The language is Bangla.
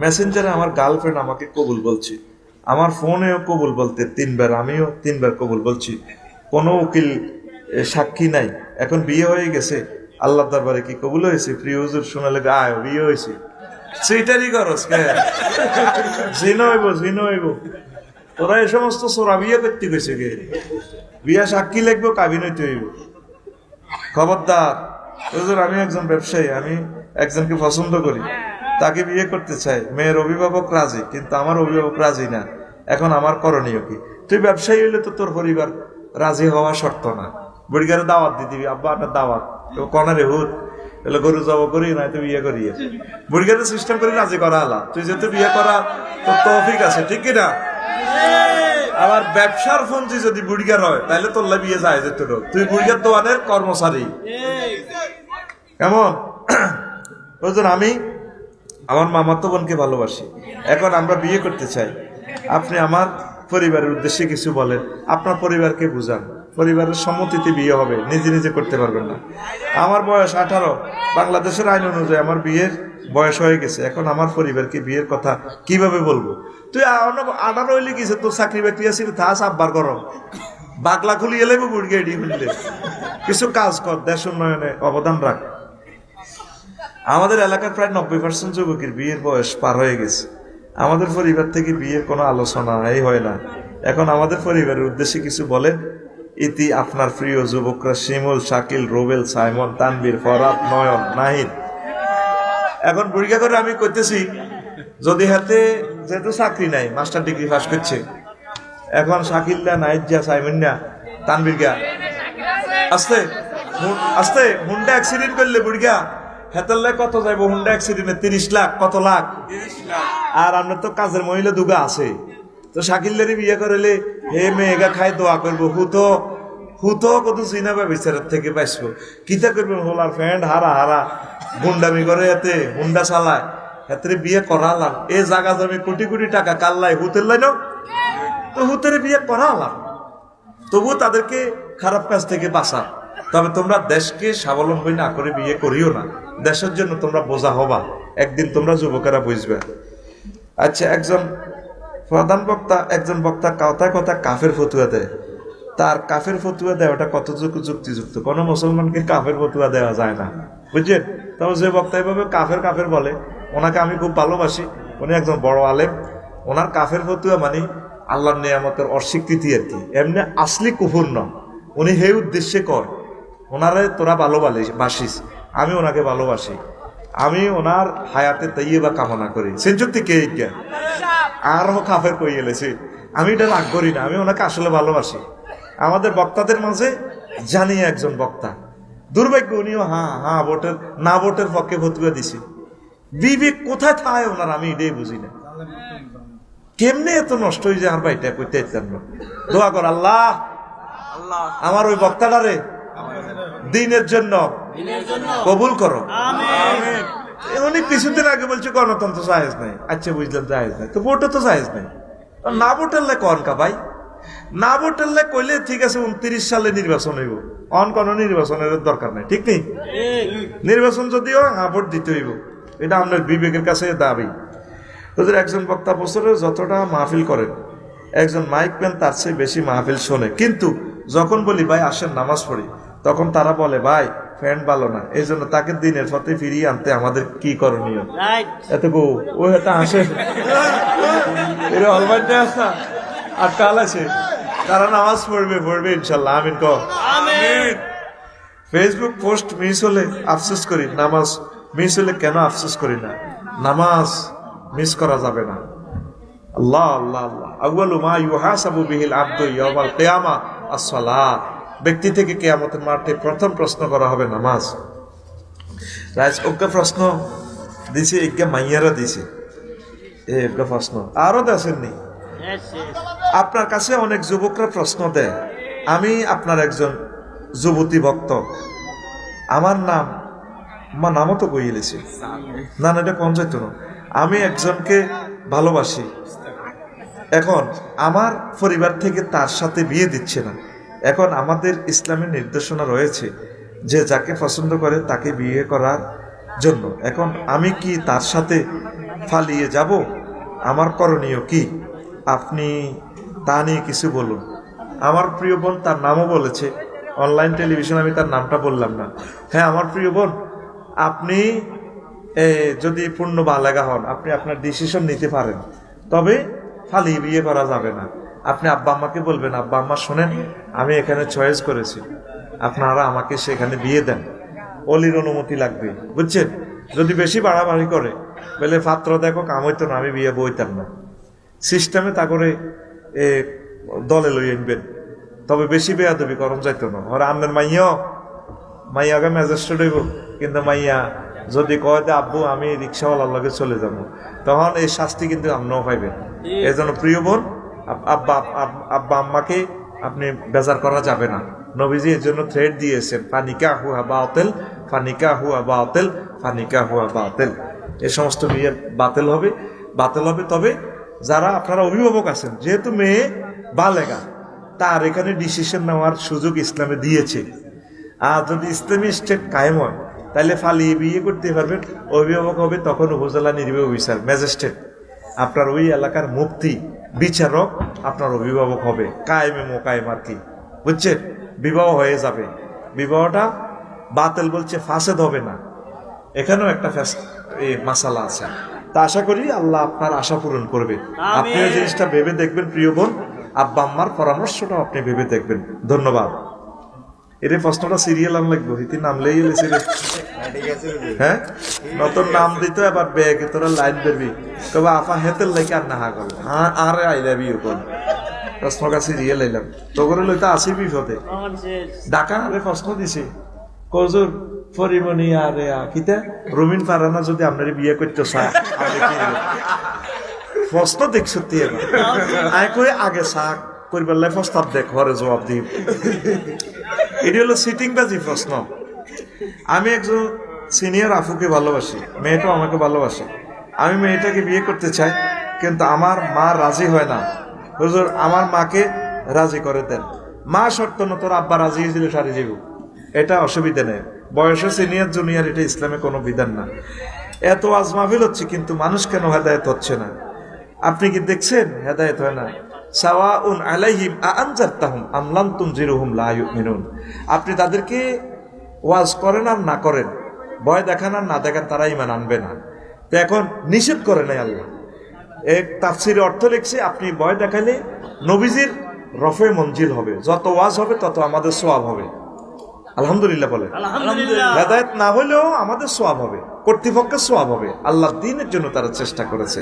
মেসেঞ্জারে আমার গার্লফ্রেন্ড আমাকে কবুল বলছে, আমার ফোনেও কবুল বলতে 3 বার, আমিও 3 বার কবুল বলছি, কোনো উকিল সাক্ষী নাই, এখন বিয়ে হয়ে গেছে, আল্লাহ দরবারে কি কবুল হয়েছে? প্রিয় হুজুর শোনালে আয় বিয়ে হয়েছে, সেইটারই করস জিনো হইব। তোরা এই সমস্ত সোরা বিয়ে করতে গেছে গে, বিয়া সাক্ষী লিখবো, কাবিন হইতে হইব। খবরদার হুজুর, আমি একজন ব্যবসায়ী, আমি একজনকে পছন্দ করি, তাকে বিয়ে করতে চাই, মেয়ের অভিভাবক রাজি, কিন্তু আমার অভিভাবক রাজি না, এখন আমার করণীয় কি? তুই ব্যবসায়ী হইলে তো তোর পরিবার রাজি হওয়া শর্ত না, বুড়িগারে দাওয়াত দিয়ে দিবি, আব্বা আপনার দাওয়াত, কনারে হুদ এলে গরু জব করি না, তুই বিয়ে করিয়ে বুড়িগারে সিস্টেম করে রাজি করা আলা, তুই যেহেতু বিয়ে করা তোর তৌফিক আছে, ঠিক কিনা? আবার ব্যবসার ফোনজি যদি বুড়িগার হয় তাহলে তোর বিয়ে যায় যেত, তুই বুড়িগার দোয়ানের কর্মচারী। কেমন? আমি আমার মামাতো বোনকে ভালোবাসি, এখন আমরা বিয়ে করতে চাই, আপনি আমার পরিবারের উদ্দেশ্যে কিছু বলেন, আপনার পরিবারকে বুঝান, পরিবারের সম্মতিতে বিয়ে হবে, নিজে নিজে করতে পারবেন না। আমার বয়স 18, বাংলাদেশের আইন অনুযায়ী আমার বিয়ের বয়স হয়ে গেছে, এখন আমার পরিবারকে বিয়ের কথা কিভাবে বলবো? তুই 18 হইলে গেছে, তোর চাকরি বাকরি আছে, থাস আব্বার করো, বাগলা খুলি এলে বুড়ি এডি খুললে কিছু কাজ কর, দেশ উন্নয়নে অবদান রাখ। আমাদের এলাকার প্রায় 90% যুবকের বিয়ের বয়স পার হয়ে গেছে, আমাদের পরিবার থেকে বিয়ের কোনো আলোচনা হয় না। এখন আমাদের পরিবারের উদ্দেশ্যে কিছু বলেন। ইতি আপনার প্রিয় যুবকরা শিমুল, শাকিল, রুবেল, সাইমন, তানবীর, ফরাদ, নয়ন, নাহিদ। এখন বুড়িগা করে আমি কইতেছি, যদি হাতে যেহেতু চাকরি নাই, মাস্টার ডিগ্রি পাস করছে, এখন শাকিল না, নাহিদ যা, সাইমন না, তানবীর গা আস্তে আস্তে হুন্ডা অ্যাক্সিডেন্ট করলে বুড়িগা হেতাল্লাই কত যাইব? হুন্ডা অ্যাক্সিডেন্টে 30 লাখ, কত লাখ? আর আমরা তো কাজের মহিলা দুগা আছে, তো শাকিলেরই বিয়ে করলে হে মেয়েগা খাই দোয়া করবো, হুতো কত চিনাবে বিচারের থেকে পাইসবো, কিতা করবে? হোলার ফ্যান্ড হারা গুন্ডামি করে, এতে হুন্ডা চালায়, হাতে বিয়ে করালাম, এ জায়গা জমি কোটি কোটি টাকা কাল্লাই হুতের লাইন, তো হুতের বিয়ে করালাম, তবু তাদেরকে খারাপ কাজ থেকে বাঁচা। তবে তোমরা দেশকে স্বাবলম্বী না করে বিয়ে করিও না, দেশের জন্য তোমরা বোঝা হবা, একদিন তোমরা যুবকেরা বুঝবে। আচ্ছা, একজন বক্তা কথা কাফের ফতুয়া দেয়, তার কাফের ফতুয়া দেয় ওটা কত যুক্তিযুক্ত? কোনো মুসলমানকে কাফের ফতুয়া দেওয়া যায় না, বুঝছেন? তবে যে বক্তা এভাবে কাফের বলে, ওনাকে আমি খুব ভালোবাসি, উনি একজন বড় আলেম, ওনার কাফের ফতুয়া মানে আল্লাহর নিয়ামতের অস্বীকৃতি আর কি, এমনি আসলি কুফর নয়, উনি হে উদ্দেশ্যে কয় ওনারে তোরা ভালোবাসিস, আমি ওনাকে ভালোবাসি, আমি ওনার হায়াতে তাইয়্যিবা কামনা করি, সেঞ্চুক্তি কে ইজ্ঞা আরো কাফের কই এলেছি, আমি এটা রাগ করি না, আমি ওনাকে আসলে ভালোবাসি। আমাদের বক্তাদের মাঝে জানি একজন বক্তা, দুর্ভাগ্য উনিও ভোটের পক্ষে ফতুয়া দিছি, বিবেক কোথায় থাকে ওনার, আমি এটাই বুঝি না, কেমনে এত নষ্ট হয়ে যায় আর ভাইটা কইতে না। দোয়া কর আল্লাহ আমার ওই বক্তাটারে দিনের জন্য কবুল করো, অনেক কিছুদিন আগে বলছে গণতন্ত্র জায়েজ নাই, আচ্ছা বুঝলাম জায়েজ নাই, তো ভোটও তো জায়েজ নাই, না ভোটারলে কন কা ভাই, না ভোটারলে কইলে ঠিক আছে 29 সালে নির্বাচন হইব, কোন নির্বাচনের দরকার নাই, ঠিক নেই? নির্বাচন যদিও ভোট দিতে হইব, এটা আপনার বিবেকের কাছে দাবি। ওদের একজন বক্তা বছরে যতটা মাহফিল করেন, একজন মাইক ম্যান তার চেয়ে বেশি মাহফিল শোনে, কিন্তু যখন বলি ভাই আসেন নামাজ পড়ি, তখন তারা বলে ভাই ফ্যান ভালো না, এই জন্য তাকে দিনের পথে ফিরিয়ে আনতে আমাদের কি করণীয়? এত গো ও এটা আসে এরা অলমাইতে আসা আর কাল আছে, তারা নামাজ পড়বে ইনশাল্লাহ, আমিন কও। ফেসবুক পোস্ট মিস হলে আফসোস করি, নামাজ মিস হলে কেন আফসোস করি না? নামাজ মিস করা যাবে না। আল্লাহ আল্লাহ আল্লাহ আউয়ালু মা ইউহাসাবু বিহিল আবদু ইয়াউমাল কিয়ামা আস-সালাত, ব্যক্তি থেকে কিয়ামতের মাঠে প্রথম প্রশ্ন করা হবে নামাজ। রাজ ওকে প্রশ্ন দিছে, একে মাইয়ারা দিছে, একে প্রশ্ন আরো দেননি। আপনার কাছে অনেক যুবকরা প্রশ্ন দেয়, আমি আপনার একজন যুবতী ভক্ত, আমার নামও তো কইলেছি না, এটা কোন যাইত না, আমি একজনকে ভালোবাসি, এখন আমার পরিবার থেকে তার সাথে বিয়ে দিচ্ছে না, এখন আমাদের ইসলামের নির্দেশনা রয়েছে যে যাকে পছন্দ করে তাকে বিয়ে করার জন্য, এখন আমি কি তার সাথে ফালিয়ে যাব, আমার করণীয় কি, আপনি তা নিয়ে কিছু বলুন। আমার প্রিয় বোন তার নামও বলেছে, অনলাইন টেলিভিশন, আমি তার নামটা বললাম না। হ্যাঁ আমার প্রিয় বোন, আপনি যদি পূর্ণ বালেগা হন, আপনি আপনার ডিসিশন নিতে পারেন, তবে ফালিয়ে বিয়ে করা যাবে না। আপনি আব্বা আম্মাকে বলবেন, আব্বা আম্মা শোনেন, আমি এখানে চয়েস করেছি, আপনারা আমাকে সেখানে বিয়ে দেন, অলির অনুমতি লাগবে, বুঝছেন। যদি বেশি বাড়াবাড়ি করে, বলে পাত্র দেখো কাম হইতো না, আমি বিয়ে বইতাম না, সিস্টেমে তা করে দলে লই আনবেন, তবে বেশি বেয়াদবি করণ যাইতো না। ওরা আন্নের মাইয়াকে ম্যাজিস্ট্রেট হইব, কিন্তু মাইয়া যদি কয় যে আব্বু আমি রিক্সাওয়ালার লগে চলে যাব, তখন এই শাস্তি কিন্তু আপনিও পাইবেন। এই জন্য প্রিয় বোন, আব্বা আম্মাকে আপনি বেজার করা যাবে না। নবীজি এর জন্য থ্রেড দিয়েছেন, ফানিকা হুয়া বাতিল, ফানিকা হুয়া বাতিল, ফানিকা হুয়া বাতিল। এই সমস্ত বিয়ে বাতিল হবে। তবে যারা আপনারা অভিভাবক আছেন, যেহেতু মেয়ে বালেগা, তার এখানে ডিসিশন নেওয়ার সুযোগ ইসলামে দিয়েছে। আর যদি ইসলামী স্টেট কায়েম হয়, তাহলে ফালিয়ে বিয়ে করতে পারবেন। অভিভাবক হবে তখন উপজেলা নির্বাহী অফিসার, ম্যাজিস্ট্রেট, আপনার ওই এলাকার মুফতি, বিচারক আপনার অভিভাবক হবে, কায়েমে মোকায়েম আর কি, বুঝছেন। বিবাহ হয়ে যাবে, বিবাহটা বাতিল বলছে, ফাসেদ হবে না। এখানেও একটা মাসালা আছে। তা আশা করি আল্লাহ আপনার আশা পূরণ করবে। আপনি এই জিনিসটা ভেবে দেখবেন প্রিয় বোন, আব্বা আম্মার পরামর্শটাও আপনি ভেবে দেখবেন। ধন্যবাদ। এর প্রশ্নটা সিরিয়াল আন লাগবো, হিতি নাম লেই হ্যাঁ, নতুন নাম দিত, এবার ব্যাগ তোরা লাইন বেরবি, তবে আফা হেতের লাইকে আর না গল, হ্যাঁ আর আইলাবি কোন প্রশ্নটা সিরিয়াল আইলাম তো করে লইতে আসি বিপদে। ডাকা আরে প্রশ্ন দিছে, কজুর পরিমণি আরে কিতা রুমিন ফারানা যদি আপনার বিয়ে করতে চায়, প্রশ্ন দেখ সত্যি এবার আয় কই আগে শাক করবার লাই প্রস্তাব দেখ, ঘরে জবাব দিব। এটি হলো সিটিং বাজি প্রশ্ন। আমি একজন সিনিয়র আফুকে ভালোবাসি, মেয়েটাও আমাকে ভালোবাসে, আমি মেয়েটাকে বিয়ে করতে চাই, কিন্তু আমার মা রাজি হয় না। হুজুর আমার মাকে রাজি করে দেন। মা শর্ত না, তোর আব্বা রাজি হয়েছিল সারি যাব, এটা অসুবিধা নেই। বয়সে সিনিয়র জুনিয়র এটা ইসলামে কোনো বিধান না। এত আজমাফিল হচ্ছে, কিন্তু মানুষ কেন হেদায়েত হচ্ছে না? আপনি কি দেখছেন হেদায়েত হয় না? সাওয়াউন আলাইহিম আনজারতাহুম আম লাম তুনজিরুহুম লা ইউমিনুন। আপনি তাদেরকে ওয়াজ করেন আর না করেন, ভয় দেখান আর না দেখান, তারা ঈমান আনবে না। তো এখন নিষেধ করে নাই আল্লাহ। এক তাফসীরে অর্থ লিখছে, আপনি ভয় দেখালে নবীজির রফে মঞ্জিল হবে, যত ওয়াজ হবে তত আমাদের সওয়াব হবে। আলহামদুলিল্লাহ বলে। হেদায়েত না হলেও আমাদের সওয়াব হবে, কর্তৃপক্ষের সওয়াব হবে। আল্লাহর দ্বীনের জন্য তারা চেষ্টা করেছে।